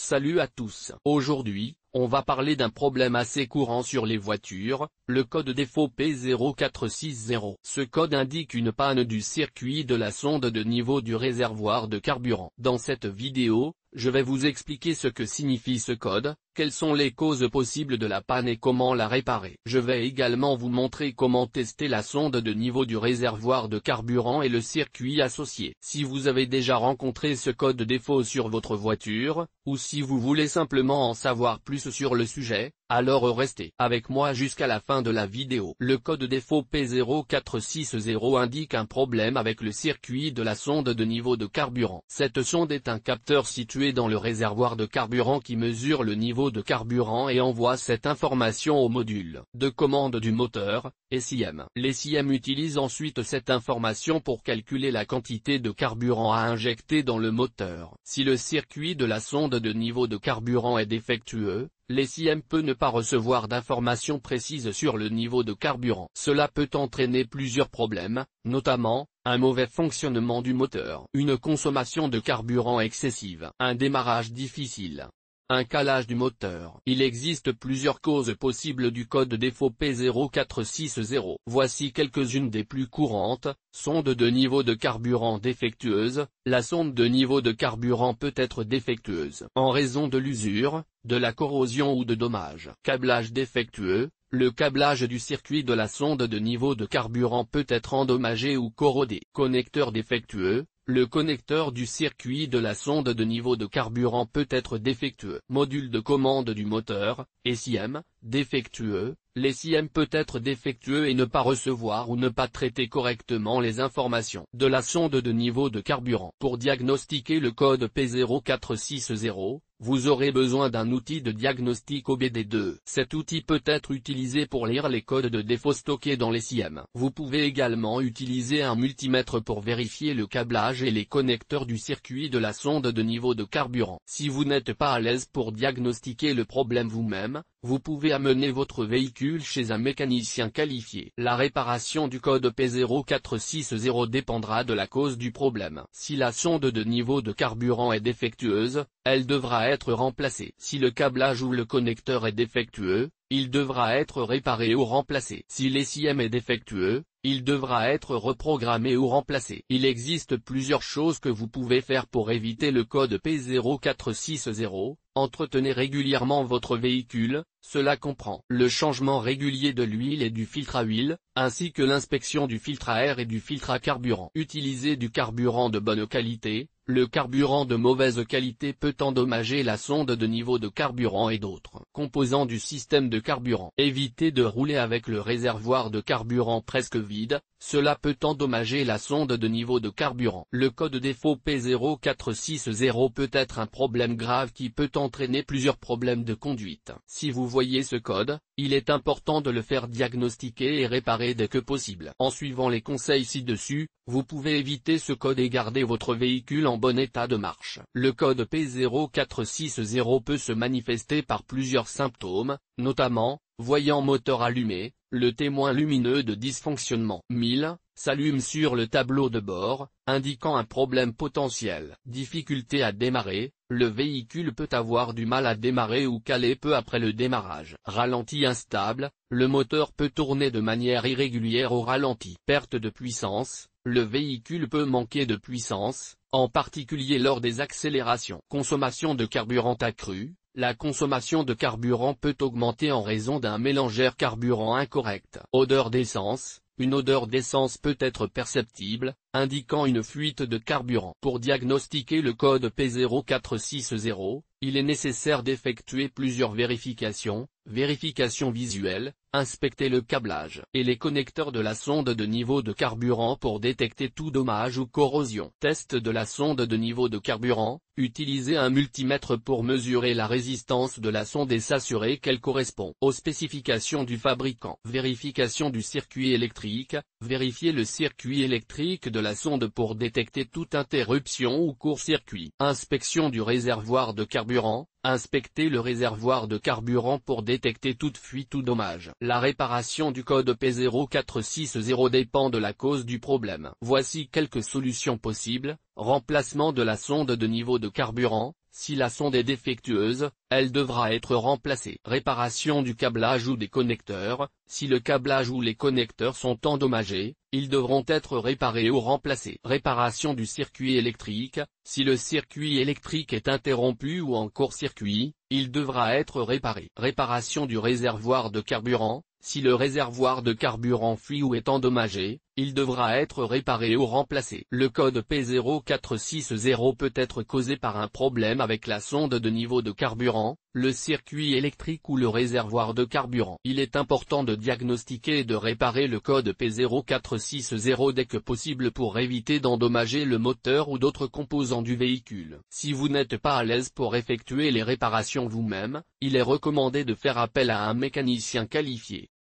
Salut à tous. Aujourd'hui, on va parler d'un problème assez courant sur les voitures, le code défaut P0460. Ce code indique une panne du circuit de la sonde de niveau du réservoir de carburant. Dans cette vidéo, je vais vous expliquer ce que signifie ce code, quelles sont les causes possibles de la panne et comment la réparer. Je vais également vous montrer comment tester la sonde de niveau du réservoir de carburant et le circuit associé. Si vous avez déjà rencontré ce code défaut sur votre voiture, ou si vous voulez simplement en savoir plus sur le sujet, alors restez avec moi jusqu'à la fin de la vidéo. Le code défaut P0460 indique un problème avec le circuit de la sonde de niveau de carburant. Cette sonde est un capteur situé dans le réservoir de carburant qui mesure le niveau de carburant et envoie cette information au module de commande du moteur, SIM. Les SIM utilisent ensuite cette information pour calculer la quantité de carburant à injecter dans le moteur. Si le circuit de la sonde de niveau de carburant est défectueux, l'SIM peut ne pas recevoir d'informations précises sur le niveau de carburant. Cela peut entraîner plusieurs problèmes, notamment, un mauvais fonctionnement du moteur, une consommation de carburant excessive, un démarrage difficile, un calage du moteur. Il existe plusieurs causes possibles du code défaut P0460. Voici quelques-unes des plus courantes. Sonde de niveau de carburant défectueuse. La sonde de niveau de carburant peut être défectueuse en raison de l'usure, de la corrosion ou de dommages. Câblage défectueux. Le câblage du circuit de la sonde de niveau de carburant peut être endommagé ou corrodé. Connecteur défectueux. Le connecteur du circuit de la sonde de niveau de carburant peut être défectueux. Module de commande du moteur, SIM, défectueux. L'SIM peut être défectueux et ne pas recevoir ou ne pas traiter correctement les informations de la sonde de niveau de carburant. Pour diagnostiquer le code P0460, vous aurez besoin d'un outil de diagnostic OBD2. Cet outil peut être utilisé pour lire les codes de défaut stockés dans les SIM. Vous pouvez également utiliser un multimètre pour vérifier le câblage et les connecteurs du circuit de la sonde de niveau de carburant. Si vous n'êtes pas à l'aise pour diagnostiquer le problème vous-même, vous pouvez amener votre véhicule chez un mécanicien qualifié. La réparation du code P0460 dépendra de la cause du problème. Si la sonde de niveau de carburant est défectueuse, elle devra être remplacée. Si le câblage ou le connecteur est défectueux, il devra être réparé ou remplacé. Si l'SIM est défectueux, il devra être reprogrammé ou remplacé. Il existe plusieurs choses que vous pouvez faire pour éviter le code P0460. Entretenez régulièrement votre véhicule, cela comprend le changement régulier de l'huile et du filtre à huile, ainsi que l'inspection du filtre à air et du filtre à carburant. Utilisez du carburant de bonne qualité. Le carburant de mauvaise qualité peut endommager la sonde de niveau de carburant et d'autres composants du système de carburant. Évitez de rouler avec le réservoir de carburant presque vide, cela peut endommager la sonde de niveau de carburant. Le code défaut P0460 peut être un problème grave qui peut entraîner plusieurs problèmes de conduite. Si vous voyez ce code, il est important de le faire diagnostiquer et réparer dès que possible. En suivant les conseils ci-dessus, vous pouvez éviter ce code et garder votre véhicule en bon état de marche. Le code P0460 peut se manifester par plusieurs symptômes, notamment, voyant moteur allumé, le témoin lumineux de dysfonctionnement 1000, s'allume sur le tableau de bord, indiquant un problème potentiel. Difficulté à démarrer, le véhicule peut avoir du mal à démarrer ou caler peu après le démarrage. Ralenti instable, le moteur peut tourner de manière irrégulière au ralenti. Perte de puissance, le véhicule peut manquer de puissance, en particulier lors des accélérations. Consommation de carburant accrue. La consommation de carburant peut augmenter en raison d'un mélangeur carburant incorrect. Odeur d'essence. Une odeur d'essence peut être perceptible, indiquant une fuite de carburant. Pour diagnostiquer le code P0460, il est nécessaire d'effectuer plusieurs vérifications. Vérification visuelle, inspecter le câblage et les connecteurs de la sonde de niveau de carburant pour détecter tout dommage ou corrosion. Test de la sonde de niveau de carburant, utiliser un multimètre pour mesurer la résistance de la sonde et s'assurer qu'elle correspond aux spécifications du fabricant. Vérification du circuit électrique, vérifier le circuit électrique de la sonde pour détecter toute interruption ou court-circuit. Inspection du réservoir de carburant, inspecter le réservoir de carburant pour détecter toute fuite ou dommage. La réparation du code P0460 dépend de la cause du problème. Voici quelques solutions possibles. Remplacement de la sonde de niveau de carburant. Si la sonde est défectueuse, elle devra être remplacée. Réparation du câblage ou des connecteurs. Si le câblage ou les connecteurs sont endommagés, ils devront être réparés ou remplacés. Réparation du circuit électrique. Si le circuit électrique est interrompu ou en court-circuit, il devra être réparé. Réparation du réservoir de carburant. Si le réservoir de carburant fuit ou est endommagé, il devra être réparé ou remplacé. Le code P0460 peut être causé par un problème avec la sonde de niveau de carburant, le circuit électrique ou le réservoir de carburant. Il est important de diagnostiquer et de réparer le code P0460 dès que possible pour éviter d'endommager le moteur ou d'autres composants du véhicule. Si vous n'êtes pas à l'aise pour effectuer les réparations vous-même, il est recommandé de faire appel à un mécanicien qualifié.